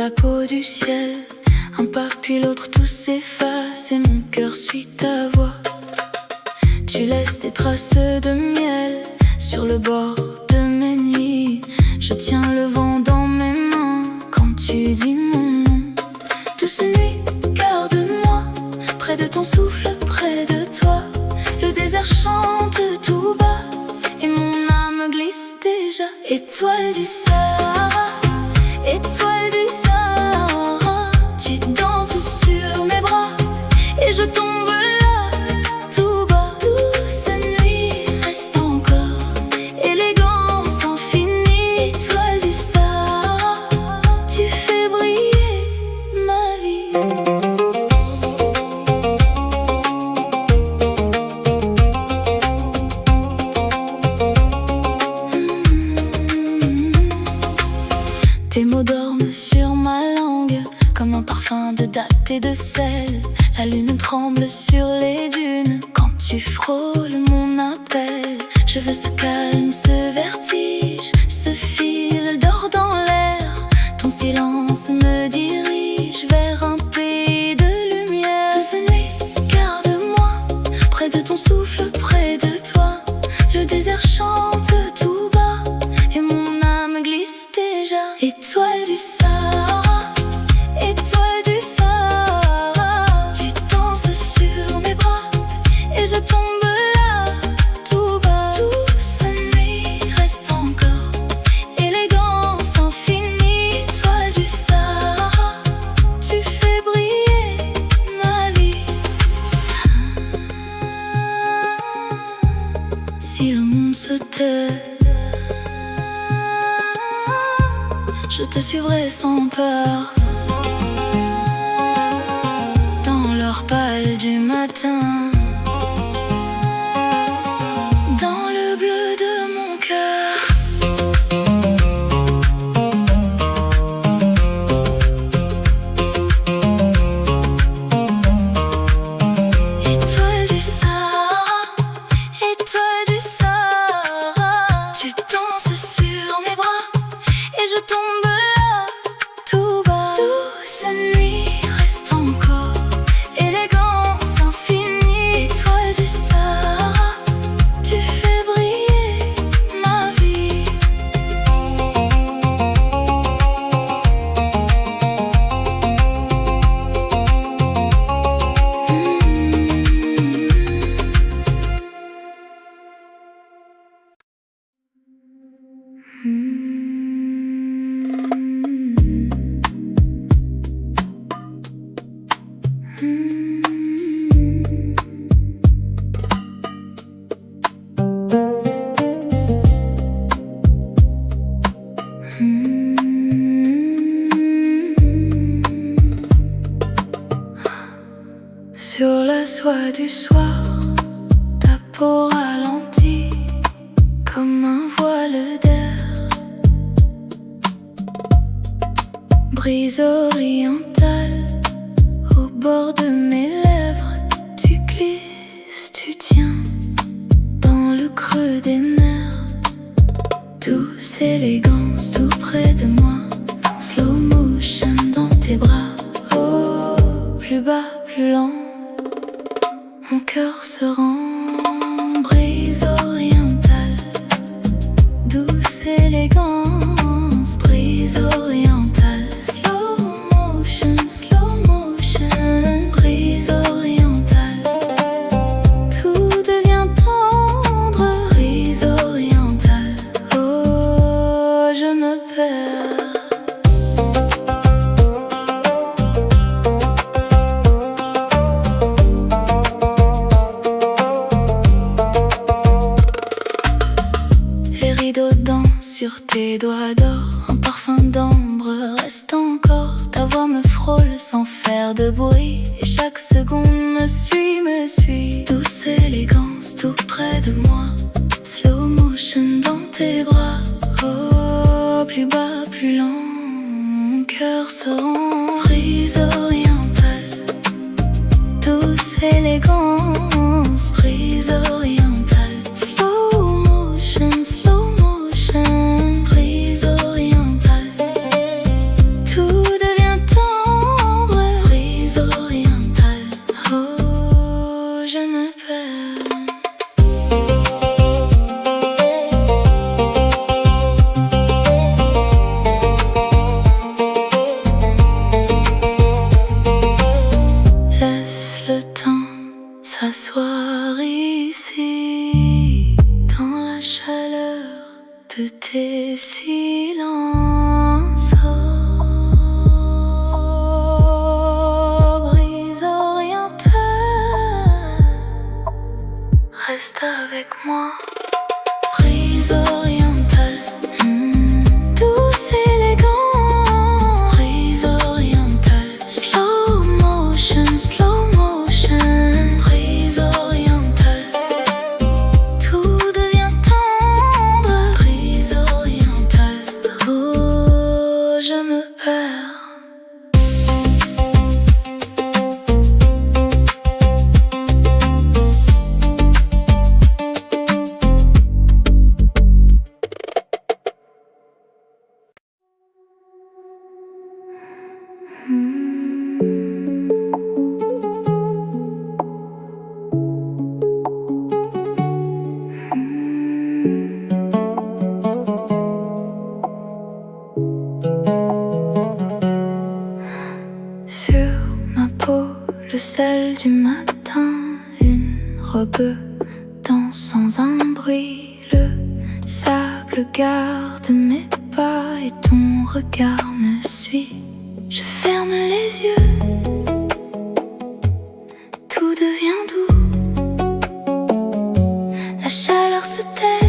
la peau du ciel. Un pas puis l'autre, tout s'efface et mon cœur suit ta voix. Tu laisses des traces de miel sur le bord de mes nuits. Je tiens le vent dans mes mains quand tu dis mon nom. Douce nuit, garde-moi près de ton souffle, près de toi. Le désert chante tout bas et mon âme glisse déjà. Étoile du Sahara, étoile du Sahara, tu danses sur mes bras et je tombe là, tout bas. Douce nuit, reste encore, élégance infinie. Étoile du Sahara, tu fais briller ma vie. Tes mots dorment sur ma langue comme un parfum de date et de sel. La lune tremble sur les dunes quand tu frôles mon appel. Je veux ce calme, ce vertige, ce fil d'or dans l'air. Ton silence me dirige vers un pays de lumière. Douce nuit, garde-moi près de ton souffle, près de toi. Le désert chante tout bas et mon âme glisse déjà. Étoile du Sahara, étoile du Sahara, tu danses sur mes bras et je tombe là, tout bas. Douce nuit, reste encore, élégance infinie. Étoile du Sahara, tu fais briller ma vie. Si le monde se tait, je te suivrai sans peur. Dans l'heure pâle du matin, dans le bleu de mon cœur. Étoile du Sahara, étoile du Sahara, tu danses sur mes bras et je tombe là, tout bas. Douce nuit, reste encore, élégance infinie. Étoile du Sahara, tu fais briller ma vie. Sur la soie du soir, ta peau ralentit comme un voile d'air. Brise orientale au bord de mes lèvres, tu glisses, tu tiens dans le creux des nerfs. Douce élégance tout près de moi, slow motion dans tes bras. Oh, plus bas, plus lent, mon cœur se rend. Brise orientale, douce élégance, brise orientale. Slow motion, brise orientale. Tout devient tendre, brise orientale. Oh, je me perds. Sur tes doigts d'or, un parfum d'ambre reste encore. Ta voix me frôle sans faire de bruit et chaque seconde me suit. Douce élégance tout près de moi, slow motion dans tes bras. Oh, plus bas, plus lent, mon cœur se rend. Brise orientale, douce élégance, brise orientale. Slow motion, brise orientale. Tout devient avec moi. Brise orientale, douce élégant. Brise orientale, slow motion, slow motion. Brise orientale, tout devient tendre. Brise orientale, oh je me perds. Sur ma peau, le sel du matin, une robe danse sans un bruit. Le sable garde mes pas et ton regard me suit. Je ferme les yeux, tout devient doux. La chaleur se tait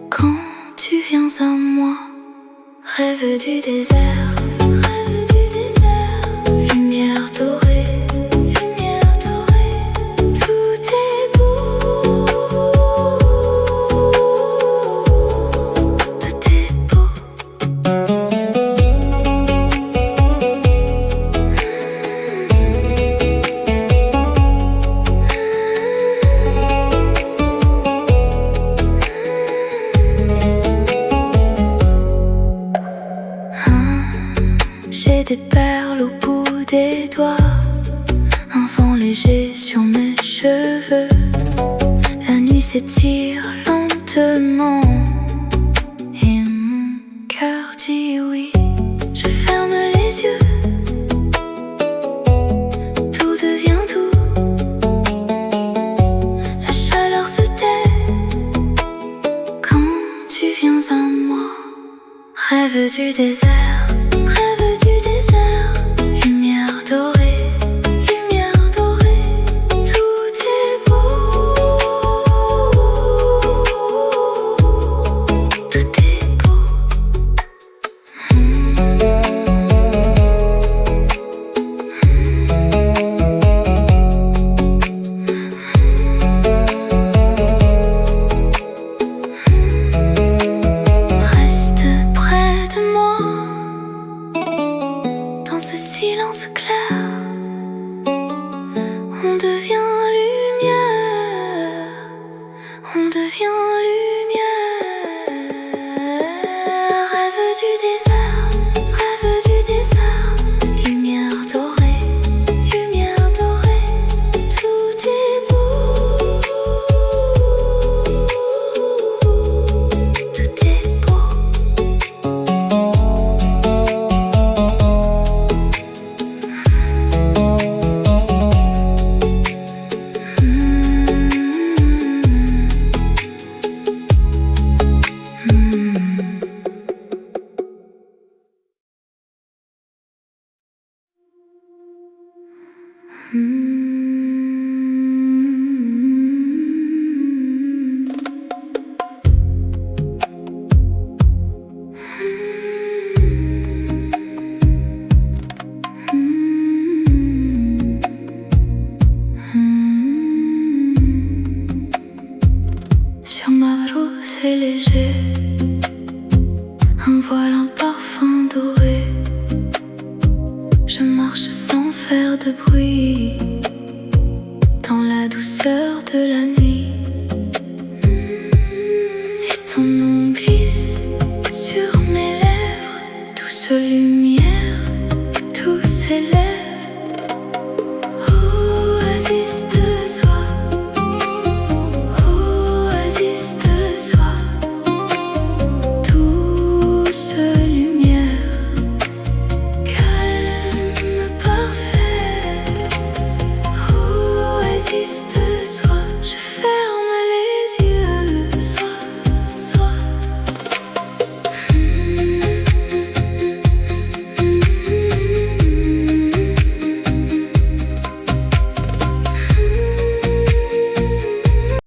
quand tu viens à moi. Rêve du désert, rêve du désert. Lumière dorée, lumière dorée. Tout est beau, tout est beau. J'ai des perles au bout des doigts, un vent léger sur mes cheveux. La nuit s'étire lentement et mon cœur dit oui. Je ferme les yeux, tout devient doux. La chaleur se tait quand tu viens à moi. Rêve du désert, lumière dorée, lumière dorée. Tout est beau, tout est beau. Reste près de moi, dans ce silence clair, on devient lumière, on devient lumière. Rêve du désert, lumière dorée, lumière dorée. Tout est beau, tout est beau. Sur ma roue c'est léger, un voile, un parfum doré. Je marche sans faire de bruit, dans la douceur de la nuit. Et ton nom glisse sur mes lèvres, douce lumière, tout s'élève.